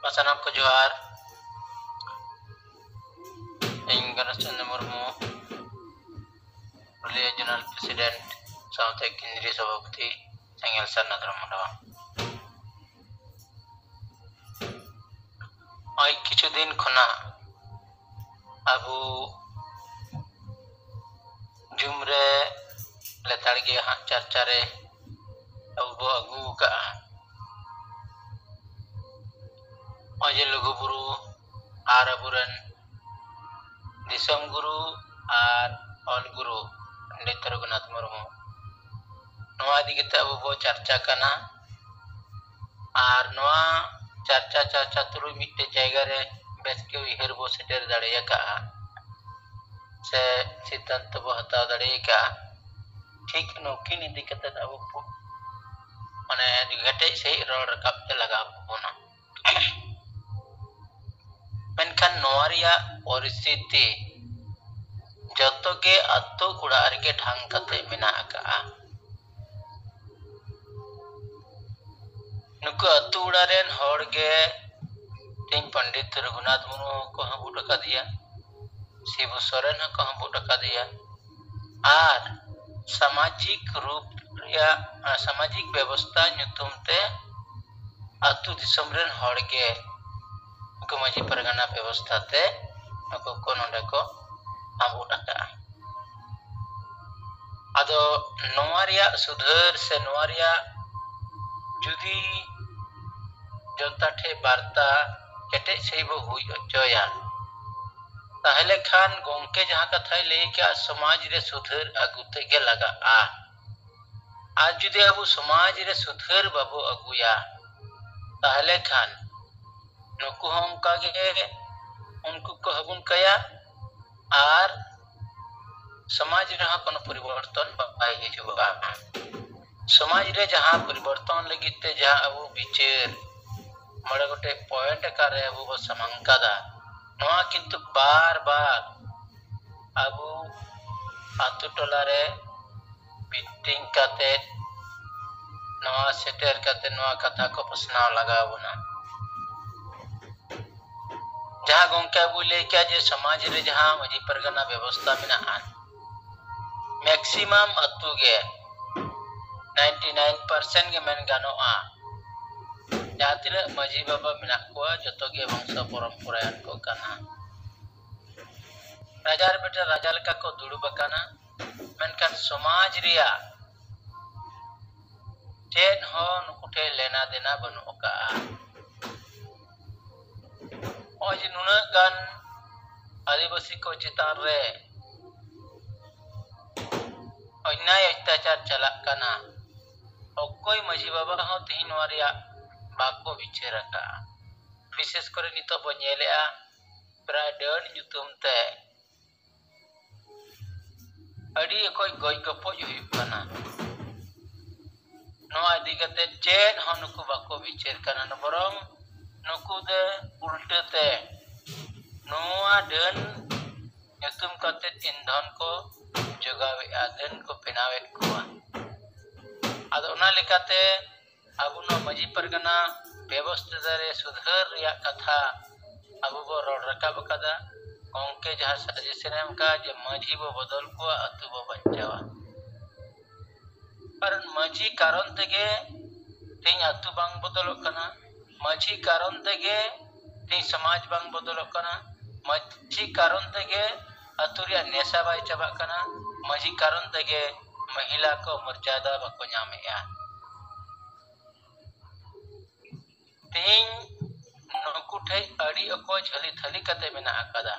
Masanam ko Johar, Ganesh Chandra Murmu, Regional President, South Kendriya Sabhapati, Sengel Sanadra Mandawa. Ay kichu din khona abu jumre letarge charchare abu agu ka oje lugu buru ar aburan disam guru ar ol guru Pandit Raghunath Murmu noa digita abu bo charcha kana ar noa charcha turu mitte jayga re beske uher bo seter dareya ka se siddhant bo hataw dareya ka ठीक नौकिन इदी कते अब माने गटे से road Rakab ते लगा बोना मेनखान नोवारिया परिस्थिति जतो के अत्तो कुड़ार के ढंग कते मेना का नुको अत्तो उड़ारेन होड़ के तीन पंडित रघुनाथ मुर्मू को हबुट का दिया शिबू सोरेन को हबुट का दिया आर सामाजिक रूप या सामाजिक व्यवस्था नुतुमते अतु दिसमरेन हड़गे को माजी परगना व्यवस्था ते को नोंडे को आबुटाका आदो नोवारिया सुधर से नोवारिया जुदी जोताठे वार्ता केटे सेबो हुई अचोया ताहले खान गोंके जहां कथा ले क्या समाज रे सुधर अगुते के लगा आज जुदे अबु समाज रे सुधर बाबू अगुया ताहले खान नुकु हम कागे उनको को हबुन कया आर समाज रे कोनो परिवर्तन बाय हिजुबा समाज रे जहां परिवर्तन लगिते जहां अबु विचार मडे गोटे पॉइंट करे अबु समंकादा नोआ किंतु बार बार अबु आतु टोला रे मीटिंग काते नोआ सेटर काते नोआ कथा को प्रश्न लगावना जहां गोंके अबु ले क्या जे समाज रे जहां मजी परगना व्यवस्था मेना मैक्सिमम अतु गे 99% गे मेन गानोआ जहां तिना मजी बाबा मेना को जतो गे वंश परंपरायन को काना राजार बेटा राजाल का को दुड़ु बकाना मेनखान समाज रिया टेन हो नुकुटे लेना देना बनु का आज नुना गान आदिवासी को चितान रे अन्याय अत्याचार चला काना कोई मजी बाबा हो तीन वारिया बाको बिचेरा का विशेष करे नितो बनेलेआ ब्राडन युतुम ते अड़ी कोई गई गपो हुई काना नोआ दिगते चेन हो नुकु बाको बिचेर काना न बरम नुकु दे उल्टे ते नोआ डन युतुम कते इंधन को जगावे आदन को पिनावे कोआ आदो ना लेकाते अबु नो मजी परगना व्यवस्था रे सुधर रिया कथा अबु बो रोड रकाब कदा गोंके जहां सजेशन एम का जे मजी बो बदल को अतु बो बंचावा पर मजी कारण तेगे तीन अतु बांग बदल कना मजी कारण तेगे तीन समाज बांग बदल कना मजी कारण तेगे अतु रिया नेसा बाय चबा कना मजी कारण तेगे महिला को मर्यादा बको न्यामेया तीन नुकु ठे अड़ी अको झली थली कते मेना आकादा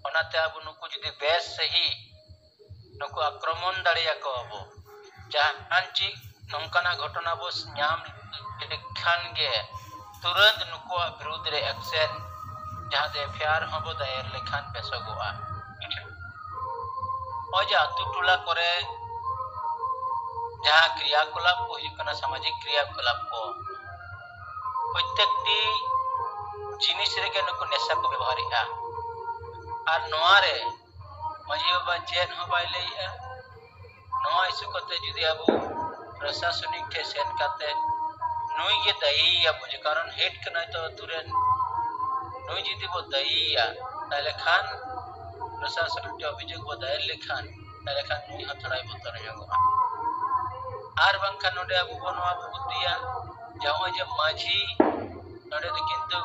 ओनाते अब नुकु जुदी बेस सही नुकु आक्रमण दाड़िया को अब जहां ची नंकाना घटना बस न्याम लेखान गे तुरंत नुकु विरुद्ध रे एक्शन जहां दे एफआईआर हबो दायर लेखान बेसगोआ ओजा अतु टोला करे जहां क्रियाकलाप को हुई सामाजिक क्रियाकलाप को प्रत्येकटी जिनिस रे के नुकु नेशा को व्यवहारिया और नोआ रे मजी बाबा चेन हो बाइलेया नोआ इस कोते जुदी अबु प्रशासनिक के सेन काते नुई के दायी या मुझे कारण हेट करना तो तुरंत नुई जीती वो दायी या ताले खान प्रशासन के अभियोग बताए लिखान ताले खान नुई हथड़ाई बोतल जोगा आर बंखान नोडे अबु बनवा बुद्धिया जाओ जब माझी नोडे तो किंतु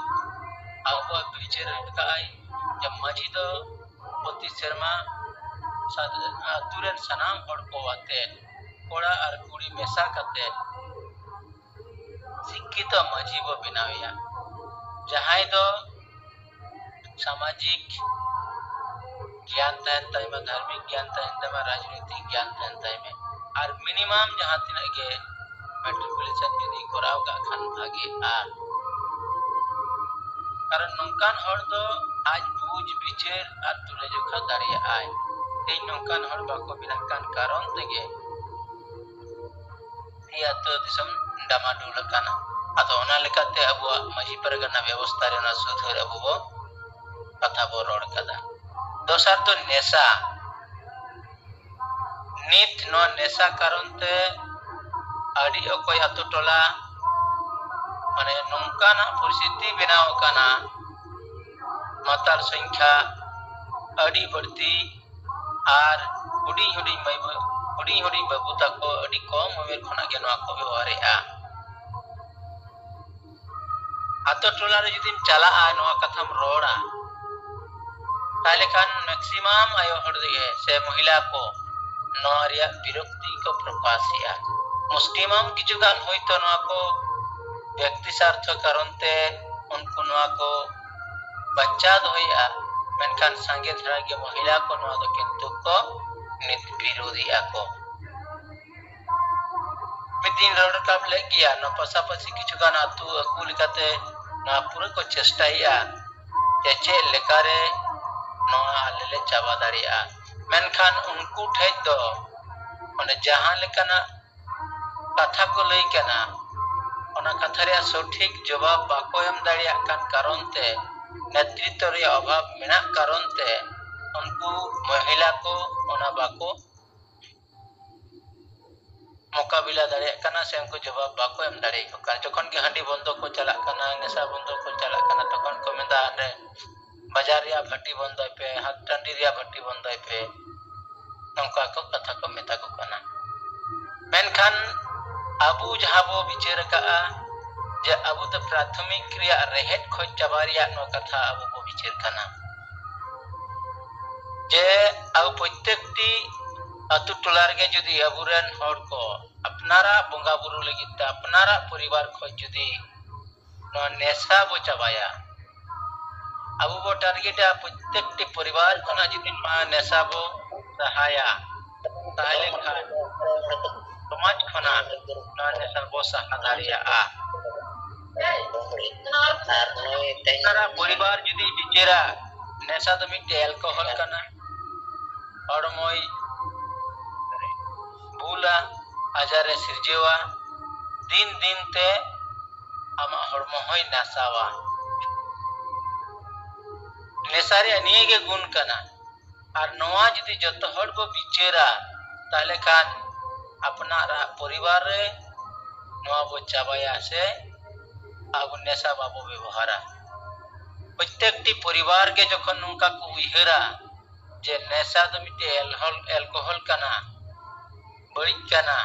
आबो बिचेर काई जब माझी तो पति शर्मा तुरंत सनाम हड़ को आते कोड़ा और कुड़ी मेसा करते शिक्षित माझी बो बनाविया जहां तो सामाजिक ज्ञान तहन में धार्मिक ज्ञान तहन में राजनीतिक ज्ञान तहन में और मिनिमम जहां तिना के मेट्रिकुलेशन यदि कराव का खान भागे कारण नौकान हड़ तो आज बुझ बिचेर और तुले जोखा दाड़िया आय এই নৌকান হড় বাকো বিনাকান কারণ থেকে ইয়া তো দিসম ডামাডুল কানা আতো ওনা লেকাতে আবু মাঝি পারগানা ব্যবস্থা রেনা সুধর আবু বো কথা বো রড় কাদা দোসার তো নেশা নিত নো নেশা কারণতে আডি অকয় আতো টলা মানে নৌকানা পরিস্থিতি বেনাও কানা মাতার সংখ্যা আডি বর্তি আর হুডি হুডি বাবু তাকো আডি কম উমের খনা কে নয়া को ব্যবহারেয়া আতো টলা রে যদি চালা নয়া কথাম রোড়া তাহলে খান ম্যাক্সিমাম আয়ো হড় দিগে সে মহিলা को নয়া রিয়া বিরক্তি को প্রকাশিয়া মুষ্টিমাম কিছু গান হইতো নয়া को ব্যক্তি স্বার্থ কারণতে উনকু নয়া को बच्चा होइया मेनखान संगे धरा के महिला को नवा दो किंतु को नित विरोधी आको मिदिन रोड काम ले गया न पसापसी किछु गान आतु अकुल काते ना पूरा को चेष्टाइया जेचे लेकारे नवा आलेले चाबा दाड़िया मेनखान उनको ठेज दो माने जहां लेकाना कथा को लई केना ओना कथा रे सठिक जवाब बाको एम दाड़िया कान कारण ते नेतृत्व रे अभाव मेना कारण ते उनको महिला को ओना बाको मुकाबिला दाड़े कना से उनको जवाब बाको एम दाड़े को कारण जखन के हंडी बंद को चला कना नेसा बंद को चला कना तखन को मेदा रे बाजार या भट्टी बंद पे हाथ टंडी या भट्टी बंद पे नौका को कथा को मेता को कना मेनखान अबू जहां बो विचार का जे अबू तो प्राथमिक क्रिया रेहेट खोज चाबारिया नो कथा अबू को विचार कना जे अब प्रत्येकटी अतु टोलार के जदी अबुरन हड़ को अपनारा बंगा बुरु लगित अपनारा परिवार खोज जदी नो नेशा बो चाबाया अबू बो टारगेट प्रत्येकटी परिवार कोना जदी मा नेशा बो सहाया ताहले खान समाज खना नो नेशा बो सहादारिया तारा परिवार जदी बिचेरा नेशा तो मिटे अल्कोहल कना और मोई भूला आजारे सिरजेवा दिन दिन ते आमा हड़मो होय नासावा नेसारे अनिये के गुण कना और नवा जदी जत हड़ बो बिचेरा ताले खान अपना परिवार रे नवा बो चाबाया से अब नेशा बाबू व्यवहारा प्रत्येकटी परिवार के जखन उनका को उइहरा जे नेशा तो मिटे अल्कोहल कना बड़ी कना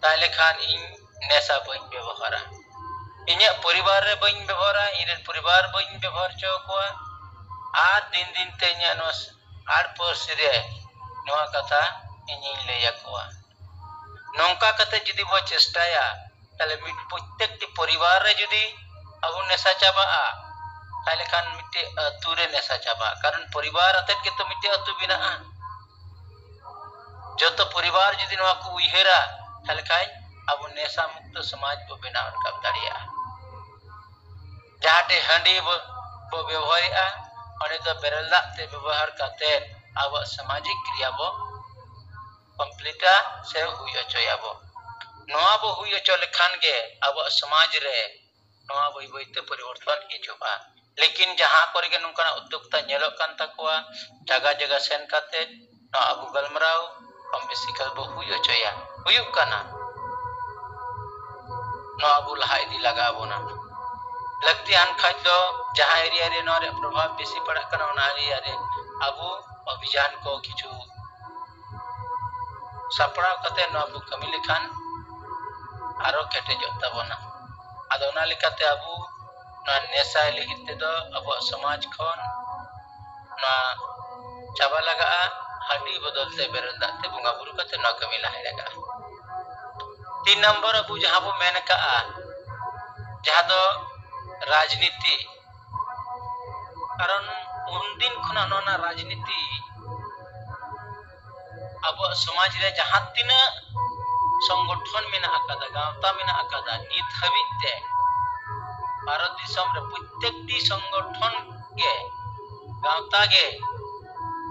ताले खान इन नेशा बइन व्यवहारा इन्या परिवार रे बइन व्यवहारा इन परिवार बइन व्यवहार चो को आ दिन दिन ते इन्या नोस आर पर्स रे नोआ कथा इन्ही लेया को नौका कते जदी बो चेष्टाया ताले मिट प्रत्येकटी परिवार रे जदी अबु नेशा चाबा ताले खान मिटे अतुरे नेशा चाबा कारण परिवार अते के तो मिटे अतु बिना जतो परिवार जदी नवा को उइहेरा ताले खाय अबु नेशा मुक्त समाज को बनाव का दाड़िया जाटे हंडी बो व्यवहारिया अने तो बेरला ते व्यवहार काते अब सामाजिक क्रिया बो कंप्लीटा से हुई अचयाबो नवा बो हुई अचो लेखान के अब समाज रे नवा बई बईते परिवर्तन हिजुबा लेकिन जहां करे के नुकना उद्योक्ता नेलो कान तकवा जगह जगह सेन काते न अबु गलमराव कम बेसी कल बो हुई अचया हुई काना नो अबु लहा इदी लगा बोना लगतियान खाज दो जहां एरिया रे नो रे प्रभाव बेसी पड़ा कना ओना एरिया रे अबु अभियान को किछु सपड़ा कते नो अबु कमी लेखान आरो केटे जोता बोना आदो ओना लेकाते अबु नो नेसा लगित ते दो अबु समाज खन ना चाबा लगा हाडी बदलते बेरंदाते बुंगा बुरु कते नो कमी लहा लगा 3 नंबर अबु जहां बो मेन का जहां दो राजनीति कारण उनदिन खुना नोना राजनीति अब समाज रे जहां तिना संगठन मेना आकादा गावता मेना आकादा नित हबिते भारत दिसम रे प्रत्येकटी संगठन के गावता गे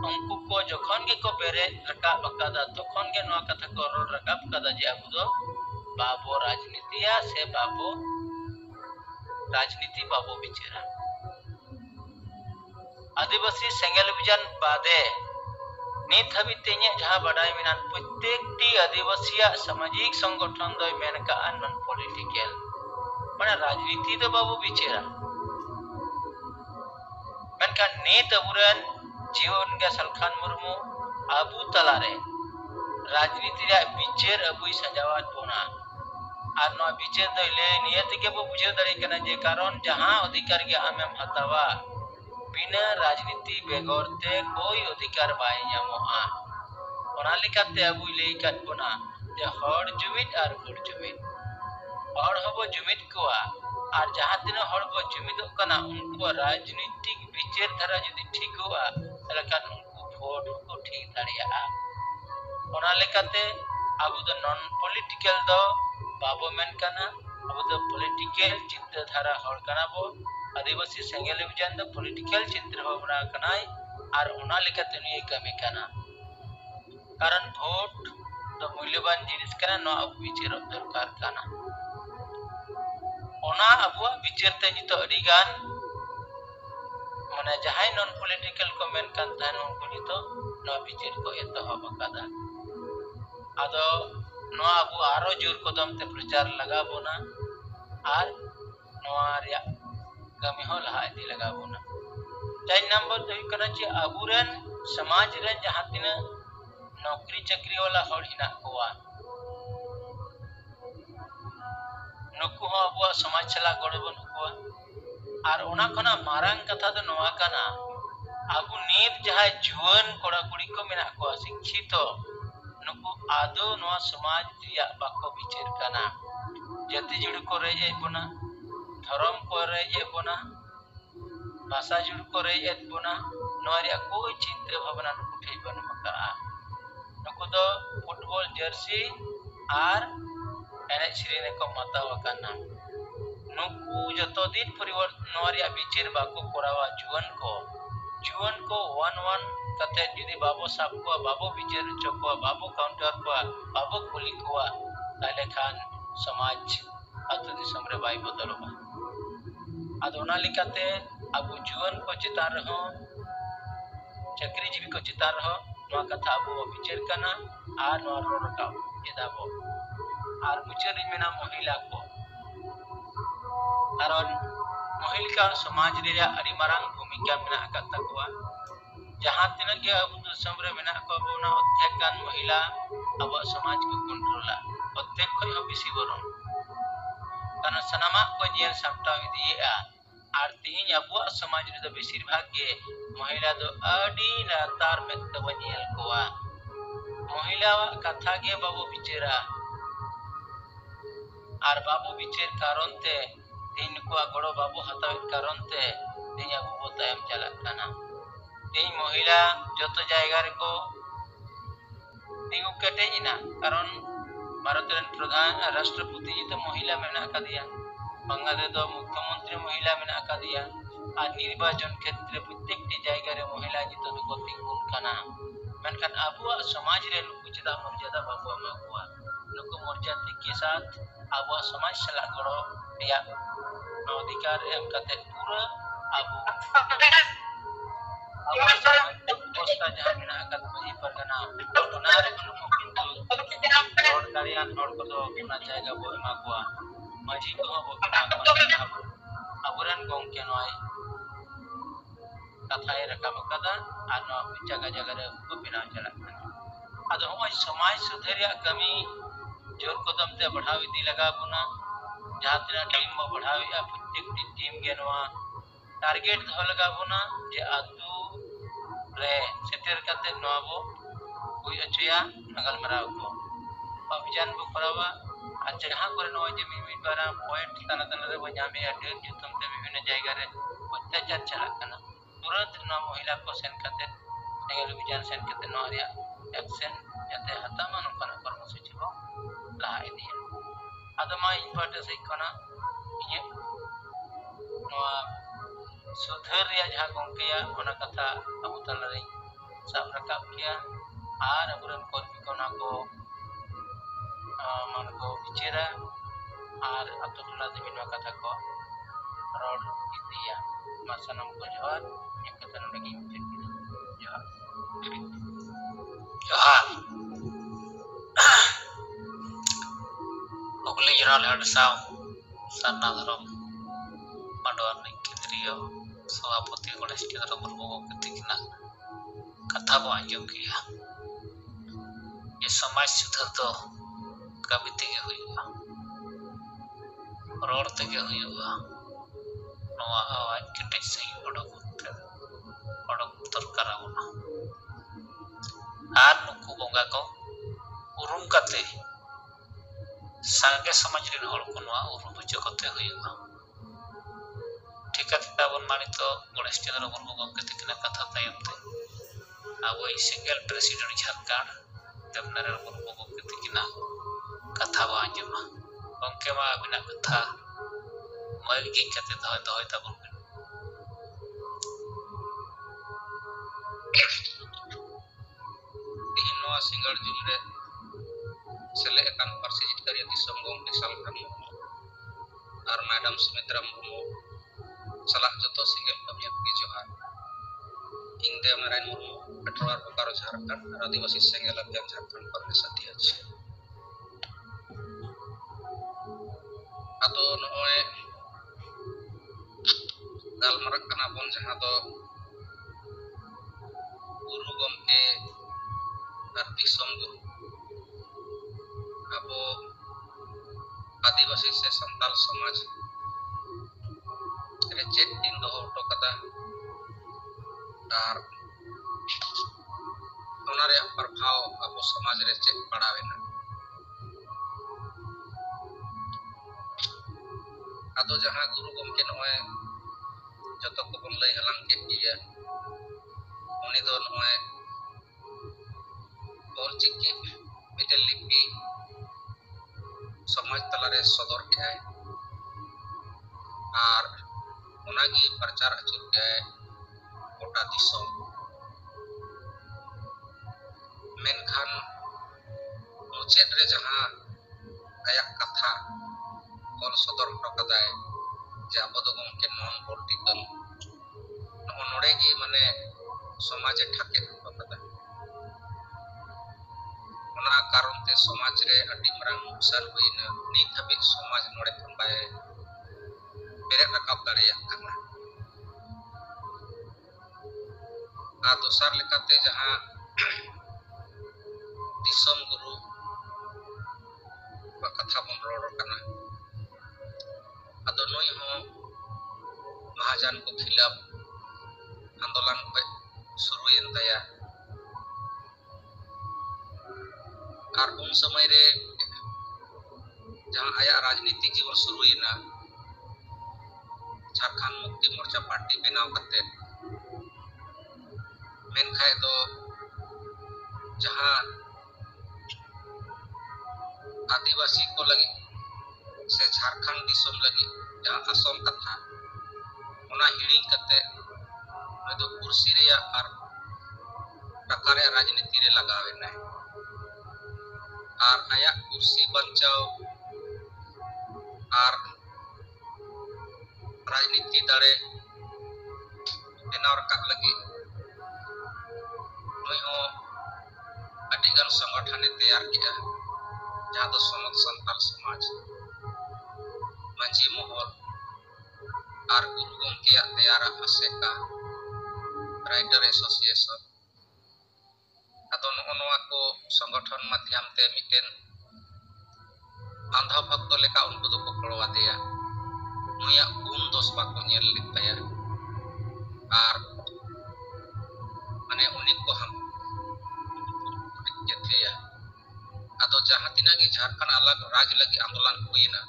उनको को जखन के को बेरे रकाब आकादा तखन के नो कथा को रोड रकाब आकादा जे अब दो बाबो राजनीतिया से बाबो राजनीति बाबो बिचरा आदिवासी सेंगेल विजन बादे नित हबिते जहां बड़ाई मिनान प्रत्येकटी आदिवासी सामाजिक संगठन दो मेन का नॉन पॉलिटिकल माने राजनीति दो बाबू बिचेरा मेनका नित अबुरन जीवन के सलखान मुर्मू अबू तलारे राजनीति रे बिचेर अबुई सजावट बोना आर नो बिचेर दो ले नियत के बो बुझे दरे कना जे कारण जहां अधिकार के आमेम हतावा बिना राजनीति बेगरते कोई अधिकार बाय ᱧᱟᱢᱚᱜᱼᱟ ओना लेकाते अबुई ले काट बोना जे हर जुमिद आर गुड़ जुमिद हर हबो जुमिद कोआ आर जहां दिन हर बो जुमिदो कना उनको राजनीतिक विचार धारा यदि ठीक होआ तलकान उनको वोट को ठीक दाड़िया ओना लेकाते अबु द नॉन पॉलिटिकल दो बाबो मेन कना अबु द पॉलिटिकल चिंता धारा हर कना बो आदिवासी सेंगेल विजन द पॉलिटिकल चिंता भावना कनाय आर ओना लेकाते नुई कमी कना कारण वोट द मूल्यवान जिनिस कना नो अब विचार दरकार कना ओना अबु विचार ते नितो अडिगान माने जहाय नॉन पॉलिटिकल को मेन कान तान उनको नितो नो विचार को एतो हबकादा आदो नो अबु आरो जोर कदम ते प्रचार लगा बोना आर नोआ रिया कमी हो लहा इदी लगा बोना 4 नंबर दो कना जे अबुरन समाज रे जहां तिना नौकरी चाकरी वाला हड़ हिना कोआ नुकु हो अबु समाज चला गड़ बन कोआ आर ओना खना मारांग कथा दो नोआ कना अबु नीत जहां जुवन कोड़ा कुड़ी को मेना कोआ शिक्षित नुकु आदो नोआ समाज रिया बाको विचार कना जति जुड़ को रेजे बोना धर्म को रेजे बोना भाषा जुड़ को रेजे बोना नोआ रिया कोई चिंता भावना नुकु ठे बन मका नुकु दो फुटबॉल जर्सी आर एने श्रीने को मताव कना नुकु जतो दिन परिवर्तन नोआ रिया विचार बाको कोरावा जुवन को 1-1 कते यदि बाबो साब को बाबो विचार चको बाबो काउंटर को बाबो कुली को ताले खान समाज अतो दिसम रे बाई बदलबा आदोना लिकाते अबु जुवन को चितार रहो चक्री जीवी को चितार रहो नो कथा अबु विचार कना आर नो रो रका एदाबो आर मुचर मेना महिला को कारण महिला समाज रे अड़ी मारांग भूमिका मेना आकता को जहां तिना के अबु दिसम रे मेना को बोना अध्यक्ष गान महिला अब समाज को कंट्रोला अध्यक्ष को बिसी बरन कारण सनामा को जेल सामटाव दिएआ आर तीन अबु समाज रे बेसिर भाग के महिला दो अडी लातार में तब जेल कोआ महिला कथा के बाबू बिचेरा आर बाबू बिचेर कारण ते तीन को गड़ो बाबू हताव कारण ते तीन अबु तायम चला काना तीन महिला जतो जायगा रे को तीन केटेजिना कारण भारत रे प्रधान राष्ट्रपति जी तो महिला मेना का दिया बांग्लादेश दो मुख्यमंत्री महिला मेना का दिया आ निर्वाचन क्षेत्र प्रत्येक जायगा रे महिला जी तो को तिंगुन काना मेनखान अबुआ समाज रे नुकु चदा मर्यादा बाबू मागुआ नुकु मर्यादा के साथ अबुआ समाज सला गड़ो रिया अधिकार एम कते पूरा अबु अवस्था जहां मेना का मजी परगना ओना रे नुकु किंतु रोड दारियान रोड को दो ओना जायगा बो मागुआ माजी को हो अबुरन गोंके नोय कथाय रकाब कदा आनो जगह जगह रे को बिना चला आदो होय समाज सुधारिया कमी जोर कदम ते बढ़ाव इदी लगा बुना जहां तना टीम में बढ़ाविया प्रत्येक टीम के नवा टारगेट दो लगा बुना जे आतु रे सेटर कते नवाबो हुई अचया नगल मराव को अभियान बो करावा आ जहां करे नवा जे मिमी द्वारा पॉइंट तना तना रे बजामे या डेट जुतम ते विभिन्न जायगा रे अत्याचार चला कना तुरंत न महिला को सेन कते नगल अभियान सेन कते नवारिया एक्शन जते हता मानो कना कर्मसूची को ला इदिया आदमा इम्पोर्टेंस से कना ये नवा सुधर या जहां गोंकेया ओना कथा अबु तलरे सब रकाब किया आर अबुरन कर्मी कोना को मन को बिचेरा आर अतुला देविन कथा को रोड इदिया मासनम को जोहार एक कथा लगी जोहार जोहार Ogli General Hadsaw Sanna Dharam Mandoan Kendriyo Sabapati Ganesh Chandra Murmu ketikna कथा को आंजम किया ये समाज सुधार तो कभी तेगे हुआ रोड तेगे हुआ नवा आवाज केटे सही ओडोक दरकार आबोना आर नुकु बोंगा को उरुम कते सांगे समाज रे हर को नवा उरुम होचो कते हुआ ठीक है ताबन मानी तो गणेश चंद्र मुर्मू गंके तिकना कथा तायम ते अब सिंगल प्रेसिडेंट झारखंड देवनारायण मुर्मू गंके तिकना कथा बा आंजमा गंके मा अबिना कथा मय गिन कते दहय ताबन दिन नवा सिंगल जुल रे सेले एकान पार्सी जितकारिया दिसम गंके सालखान और मैडम सुमित्रा मुर्मू सलाह जतो सिंगल कमिया की जोहार इंग देवनारायण मुर्मू पेट्रोल बोकारो झारखंड आदिवासी सेंगेल अभियान झारखंड पर सती अछि आतो नय गालमरक कना बन जहां दो गुरु गमके और दिसम गुरु अब आदिवासी से संताल समाज रे चेक दिन दो ऑटो कदा और ओनारे प्रभाव अब समाज रे चेक पड़ावेना आदो जहां गुरु गमके नय जतो को बन लई हलांग के दिया उनी दो नय ऑलचिकी मिडल लिपि समाज तलारे सदर के है और उनागी प्रचार अचुर के गोटा दिसम मेनखान मुचेद रे जहां आया कथा कल सदर टकदाय जे आबो दो गमके नॉन पॉलिटिकल नोडे गी माने समाज ठाके टकदा ओना कारण ते समाज रे अडी मरंग नुकसान होइना नित हबी समाज नोडे खन बाय बेरे रकाब दाड़िया कना आ दोसर लेकाते जहां दिसम गुरु बा कथा बन रोड कना आदो नोई हो महाजन को खिलाफ आंदोलन को शुरू एन दया और उन समय रे जहां आया राजनीतिक जीवन शुरू एना झारखंड मुक्ति मोर्चा पार्टी बनाव करते मेन खाए दो जहां आदिवासी को लगी से झारखंड दिसम लगी जहां असम कथा ओना हिड़ी करते दो कुर्सी रे और टका रे राजनीति रे लगावे ना और आया कुर्सी बचाओ और राजनीति दाड़े बनाव रखा लगी नई हो अडिगन संगठन तैयार किया जहां दो समत संताल समाज Manji Mohor ar Guru Gongkeyac teyara ASEKA Rider Association ado noa ko संगठन माध्यम te miten andha bhakto leka unku do ko goro adeya nuya dos bako nyel lek taya ar mane unik ko ham jetheya ado jahan tinag ge Jharkhand alag raj lagi andolan huina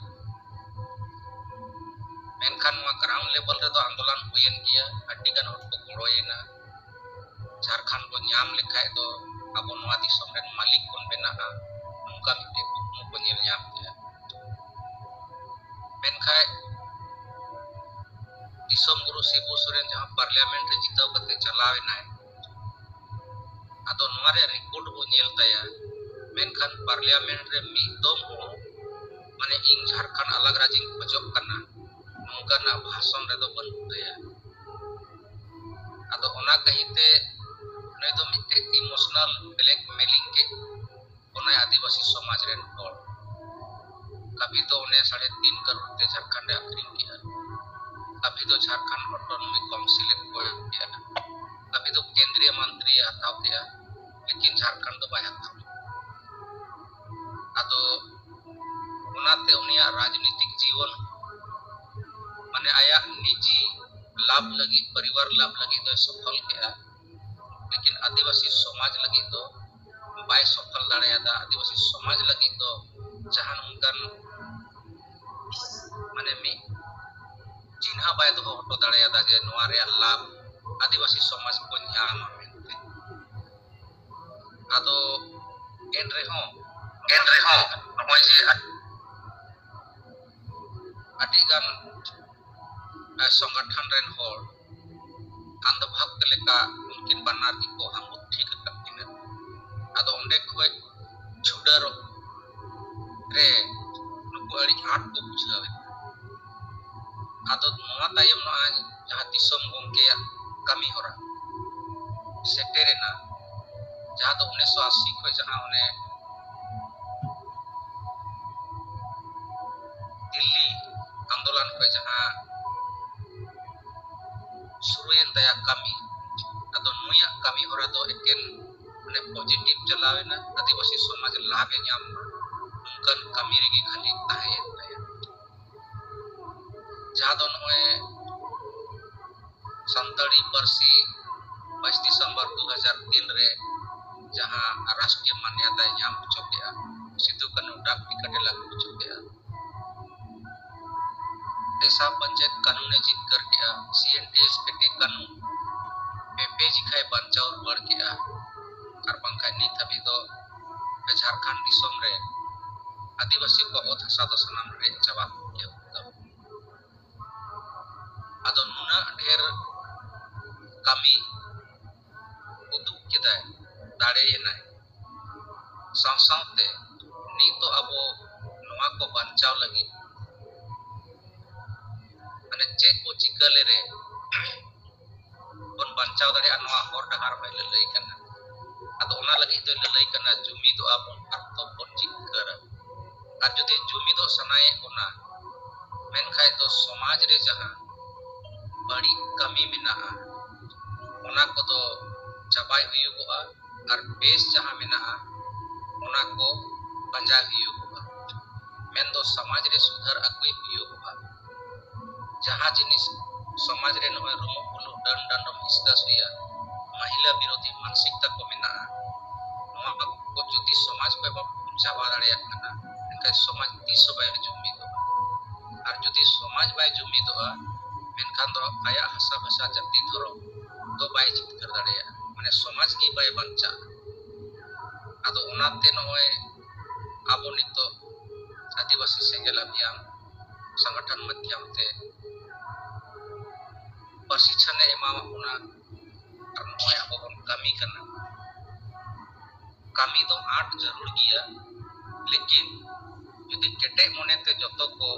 menkan nuwa ground level re do andolan huyen giya adigan hor ko goroyena Jharkhand ko nyam lekhai do abo nuwa disom ren malik kon benaa nungka mite kukmu ko nyel nyam dia menkhai disom Guru Shibu Soren jahan parliament re jitaw kate chalawenai ado nuwa re record bo nyel taya menkan parliament re mi dom ho mane ing Jharkhand alag rajing khojok kana nungka na bhason re do banut taya ado ona kahite noi do mite emotional blackmailing ke onai आदिवासी समाज ren hor कभी तो उन्हें 3.5 करोड़ ते झारखंड आखिरिंग किया कभी तो Jharkhand autonomic council को किया कभी तो केंद्रीय मंत्री हटाव दिया लेकिन झारखंड तो बाय हटाव अतो उनाते उनिया राजनीतिक जीवन माने आया निजी लाभ लगी परिवार लाभ लगी तो सफल किया लेकिन आदिवासी समाज लगी तो बाय सफल दाड़ेयादा आदिवासी समाज लगी तो जहान उनकन माने मी चिन्हा बाय दो हटो दाड़ेयादा जे नोआ रे लाभ आदिवासी समाज को ᱧᱟᱢ मेनते आदो एन रेहो नोय जे अडिगान संगठन रेन होर अंधभक्त लेका उनकिन बानार की को हम ठीक करकिन ado onde khoi chudar re nuku ari hat ko bujhawe ado noa tayam no aj jaha disom gongke kami hora seterena jaha do 1980 khoi jaha one Delhi आंदोलन khoi jaha suruyen daya kami ado nuya kami hora do eken mane positive चलावेना आदिवासी समाज लाभ nyam उनकन kami regi khali tahen taya jadon hoye santari parsi 22 Disember 2003 re jaha राष्ट्रीय मान्यता nyam chokya Sidhu Kanu dak tikade lagu chokya desa panchayat कानून ने जीत कर किया CNTS पेटी कानून PP जिखाय बांचाव बर किया আর bangkai nit habi do Jharkhand disom re आदिवासी को ot hasa do sanam re chaba kiya ado nuna dher kami uduk kedai dareyenai sangsangte nito abo noa ko banchaw lagi ane cek ko chikale re bon banchaw dare noa hor dahar hoy lelei kana ado ona lagi do lelei kana jumi do abon arto bon chikara ar jodi jumi do sanae ona menkhai do samaj re jaha badi kami menaa ona ko do chabai huyugoa ar bes jaha menaa ona ko panjai huyugoa mendo samaj re sudhar agui huyugoa jaha jinis समाज रे नोय रुमु पुलु दन दंडम हिसदास हुया महिला विरोधी मानसिकता को मेना नोआ को जति समाज पे चाबा दाड़े kana एनका समाज तीसो बाय जुमी दो आर जति समाज बाय जुमी दो मेनखान दो आया हसा भाषा जाति धरो दो बाय जित कर दाड़े माने समाज की बाय बंचा आदो ओनाते नोय आबो नितो आदिवासी सेंगेल अभियान संगठन माध्यम ते प्रशिक्षण एमा होना और नोय अब बन कमी करना कमी तो आठ जरूर गया लेकिन यदि केटे मने ते जतो को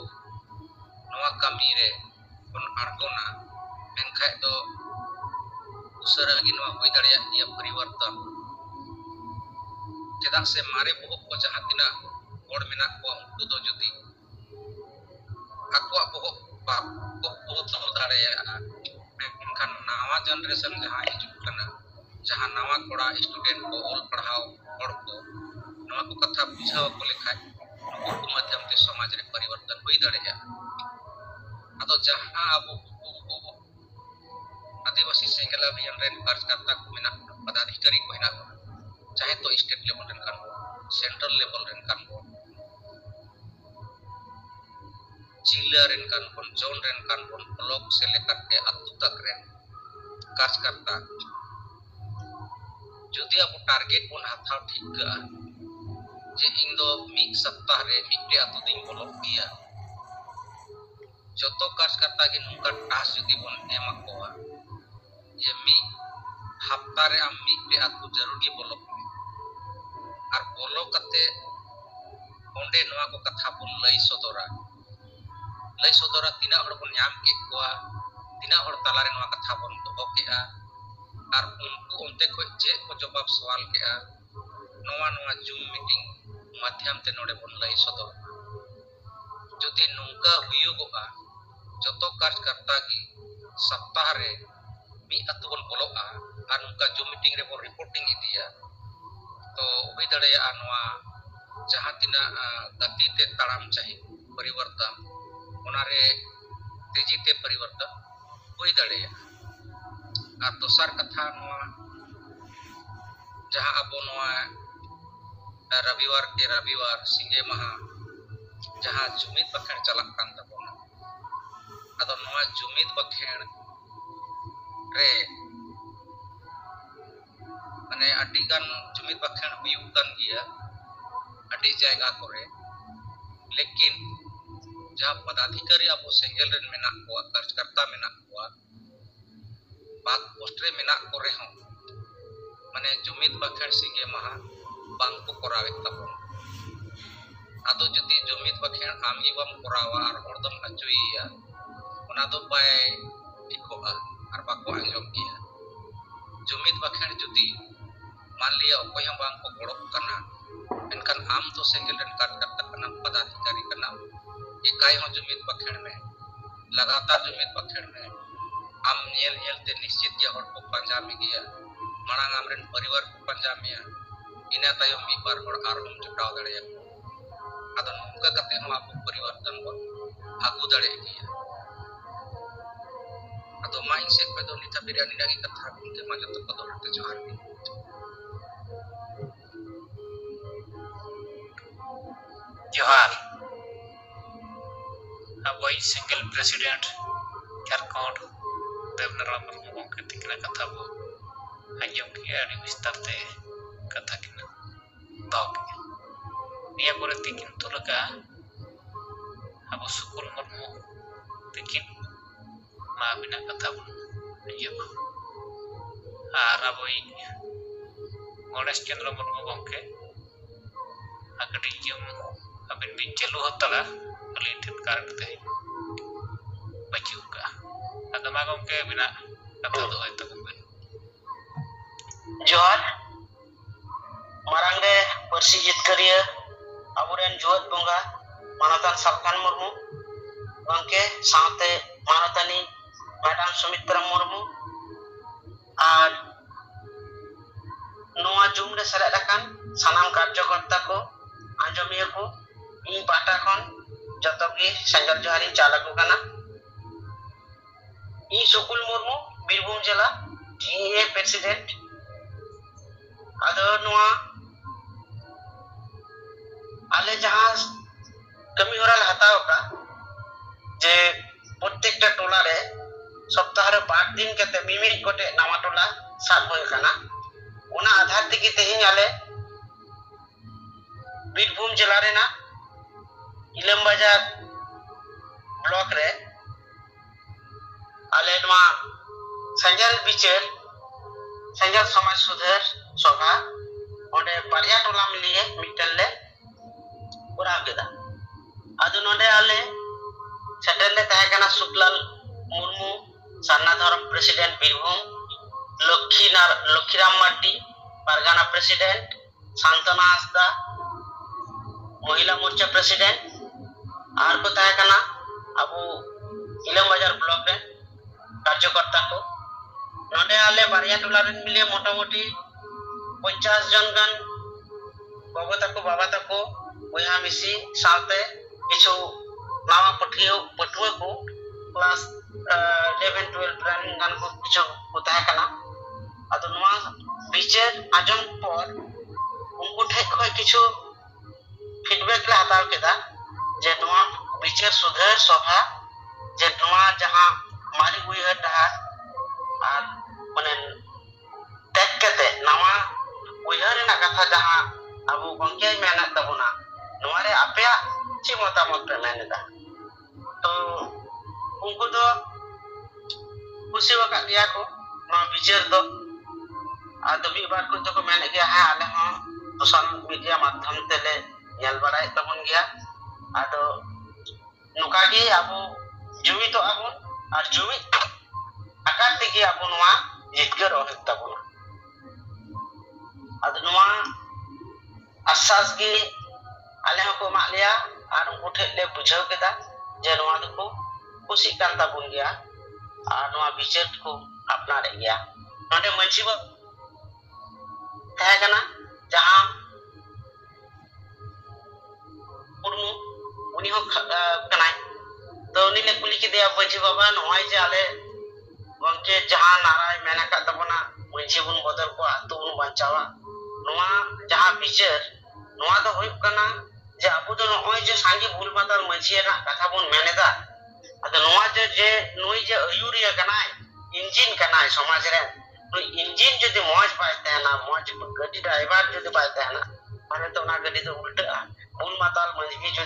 नोआ कमी रे बन आर्गोना मेनखाय दो उसरा गी नोआ होय दाड़िया या परिवर्तन चेदा से मारे बहुत को जहां तिना हड़ मेना को उनको दो जदी akuak bohok bohok dareyaga mengkhan nawa generation jahan hijuk kana jahan nawa kora student ko ol padhaw hor ko nawa ko katha bujhaw ko lekhai nuku madhyam te samaj re parivartan hui dareyaga ado jahan abu आदिवासी सेंगल अभियान rain कार्यकर्ता को मेना पदाधिकारी को हेना चाहे तो state level rain कान central level rain कान जिला rain कान zone rain कान block से लेकर के अतु तक रेन कार्यकर्ता जदि अब टारगेट बन हाथाव ठीक गा जे इन दो मिक सप्ताह रे मिटे अतु दिन बोलो गया जतो कार्यकर्ता के नुका टास्क जदि बन एमा कोआ ये मी हफ्ता रे आम मी पे आतु जरूर गे बोलो और बोलो कते ओंडे नवा को कथा बन लई सदरा तिना हड़ बन नाम के कोआ तिना हड़ तला रे नवा कथा बन दोहो केआ और उनको उनते को जे को जवाब सवाल केआ नवा जूम मीटिंग माध्यम ते नोडे बन लई सदर जदि नुका हुयुगोआ जतो कार्यकर्ता की सप्ताह रे मी अतु बन बोलोआ और नुका जूम मीटिंग रे बन रिपोर्टिंग इदिया तो हुई दड़ेया नवा जहां तिना गति ते ताड़ाम चाहिए परिवर्तन ओनारे तेजी ते परिवर्तन हुई दड़ेया और दोसर कथा नवा जहां अब नवा रविवार सिंगे महा जहां जुमित बखेड़ चलक कान तबोना अदो नवा जुमित बखेड़ रे माने अड्डी गान जुमित बखेड़ हुयुक कान गिया अड्डी जायगा करे लेकिन जहां पदाधिकारी अब सेंगल रेन मेना को कार्यकर्ता मेना को बात पोस्टरे मेना करे हो माने जुमित बखेड़ सिंगे महा बांग को करावे तबोन आदो जदि जुमित बखेड़ आम ही बम करावा और हरदम अचुइया ओना दो बाय ठिकोआ और बाको अंजम किया जुमित बखेड़ जदि मान लिया कोई हम बांग को गड़क कना एनकन आम तो सेंगल रेन कार्यकर्ता कना पदाधिकारी कना ये काय हो जुमित बखेड़ में लगातार जुमित बखेड़ में आम नेल ते निश्चित के हर को पंजा में गया मांग आमरेन परिवार को पंजा में इना तायम मी बार हर आरम जुटाव दड़े आदो नुका कते हम आप परिवर्तन को आगु दड़े गया आदो माइंग से पे दो निता बिरयानी लगी कथा उनके मजा तो को दौड़ते जोहार की जोहार अब वही सिंगल प्रेसिडेंट झारखंड देवनारायण मुर्मू गंके तिकना कथा बो अंजम किया अड़ी विस्तार ते कथा किना दो निया पोरे तिकिन तो लगा अब सुकुल मुर्मू तिकिन मा बिना कथा बो अंजम और अब वही गणेश चंद्र मुर्मू गंके अकड़ी जम अबिन बिन चलू होतला अली ठन कारण ते बचुका अदमा गंके बिना कथा दो है तब जोहार मारांगे परसी जितकरिया अबुरेन जोत बोंगा मानतान सपकान मुर्मू गंके साथे मानतानी मैडम सुमित्रा मुर्मू और नोआ जूम रे सरे रकान सनाम कार्यकर्ता को आंजमिया को इन पाटा खन जतोगी संगल जोहारी चालक कना ई सुकुल मुर्मू बीरभूम जिला जीए प्रेसिडेंट आदो नोआ आले जहां कमी होराल हताव का जे प्रत्येकटा टोला रे सप्ताह रे 5 दिन कते मिमिट कोटे नामा टोला सात होय कना ओना आधार तेगी तेहिं आले बीरभूम जिला रे ना इलम बाजार ब्लॉक रे आले नोआ संजल बिचर संजल समाज सुधार सभा ओंडे बारिया टोला मिलिए मिटल ले पूरा केदा आदो नोंडे आले सेटल ले ताहे कना सुकलाल मुर्मू सान्ना धरम प्रेसिडेंट बीरभूम लक्ष्मीराम मार्टी परगाना प्रेसिडेंट शांतना हांसदा महिला मोर्चा प्रेसिडेंट आर को ताहे कना abu Ilam Bazar blok re karyakarta ko node ale barya tola ren mile motamoti 50 John gan gogo tako baba tako boya misi saute kichu nawa patuwa ko class 11 12 running gan ko kichu utah kana ado noa bicher ajong por unko thek khoi kichu feedback la hataw keda je noa bicher sudhar sabha je noa jahan mari uihar dahar ar mane tek kete nawa uihar na katha jahan abu gongke menak tabuna noa re apya chi motamot pe meneda to unko do kusi wakat dia ko noa bicher do ado mi bar ko to ko mene gya ha ale ho social media madhyam tele nyal barai tabun gya ado nukagi abu jumi to abu ar jumi akar tege abu noa jitgar ohit tabun ado noa asas gi ale ho ko maklia ar uthe le bujhaw keda je noa do ko kusi kan tabun gya ar noa bicher ko apnar gya node manchi ba है कना जहां पुरमु उनी हो कनाय तो उनी ले कुली के दे bunchy बाबा नोय जे आले गंके जहां नाराय मेना का तबना मंची बुन बदल को आतु बुन बंचावा नोआ जहां बिचार नोआ तो होय कना जे आबु तो नोय जे सांगे भूल माताल मंची ना कथा बुन मेनेदा अत नोआ जे नोय जे अयुरिया कनाय इंजिन कनाय समाज रे तो इंजिन जो मौज पाते हैं ना मौज गड्डी ड्राइवर जो पाते हैं ना माने तो ना गड्डी तो उल्टा बुल माताल मंजगी जो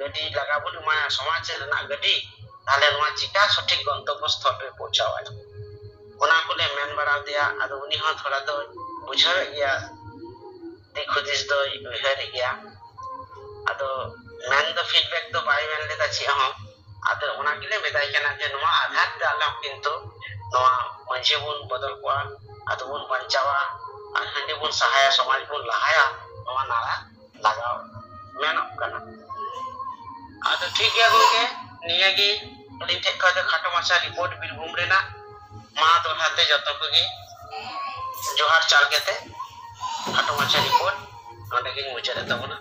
गड्डी लगा बुल माया समाज से ना गड्डी ताले नोआ चिका सठिक गंतव्य स्थल पे पहुंचावा ओना को ले मेन बड़ा दिया आदो उनी हां थोड़ा तो बुझाव गया देखो दिस तो उहर गया आदो मेन द फीडबैक तो बाय मेन लेता छी हां आदो ओना के ले मेदाय केना जे नोआ आधार डाला किंतु नोआ मंची बुन बदल को आदो बुन बंचावा और हंडी बुन सहाया समाज बुन लहाया नोआ नारा लगाओ मेन कना आदो ठीक है गोके निया गी अली थे का खाटो माछा रिपोर्ट बीरभूम रेना मा दोहाते जतो को गी जोहार चाल केते खाटो माछा रिपोर्ट नोडे गी मुचारे तबना।